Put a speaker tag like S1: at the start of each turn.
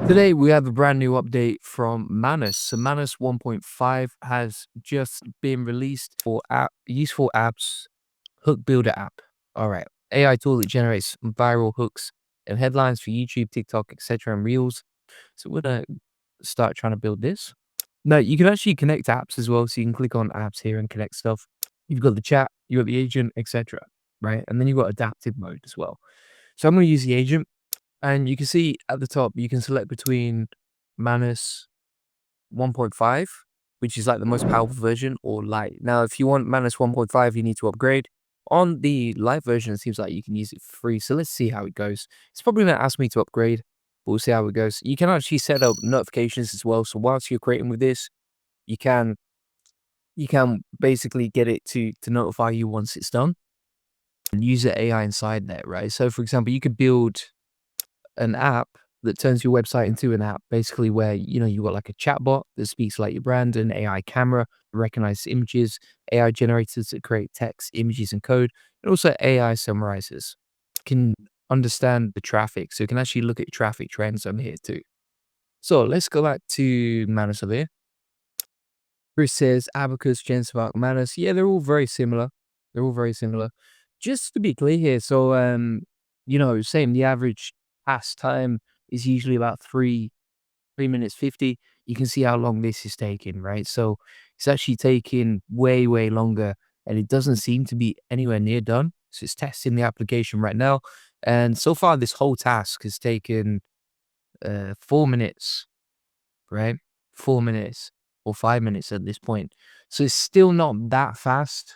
S1: Today we have a brand new update from Manus. So Manus 1.5 has just been released for useful apps hook builder app. All right, AI tool that generates viral hooks and headlines for YouTube, TikTok, etc., and Reels. So we're gonna start trying to build this. Now you can actually connect apps as well. So you can click on apps here and connect stuff. You've got the chat, you got the agent, etc. Right, and then you've got adaptive mode as well. So I'm gonna use the agent. And you can see at the top, you can select between Manus 1.5, which is like the most powerful version, or Lite. Now, if you want Manus 1.5, you need to upgrade. On the Lite version, it seems like you can use it for free. So let's see how it goes. It's probably going to ask me to upgrade, but we'll see how it goes. You can actually set up notifications as well. So whilst you're creating with this, you can basically get it to notify you once it's done and use the AI inside there, right? So for example, you could build an app that turns your website into an app, basically where, you got like a chatbot that speaks like your brand, an AI camera, recognizes images, AI generators that create text, images, and code, and also AI summarizers can understand the traffic. So you can actually look at traffic trends on here too. So let's go back to Manus over here. Chris says Abacus, Genspark, Manus. Yeah, they're all very similar. They're all very similar. Just to be clear here, so same. The average pass time is usually about 3 minutes 50. You can see how long this is taking, right? So it's actually taking way, way longer, and it doesn't seem to be anywhere near done. So it's testing the application right now, and so far this whole task has taken 4 minutes, right? 4 minutes or 5 minutes at this point. So it's still not that fast.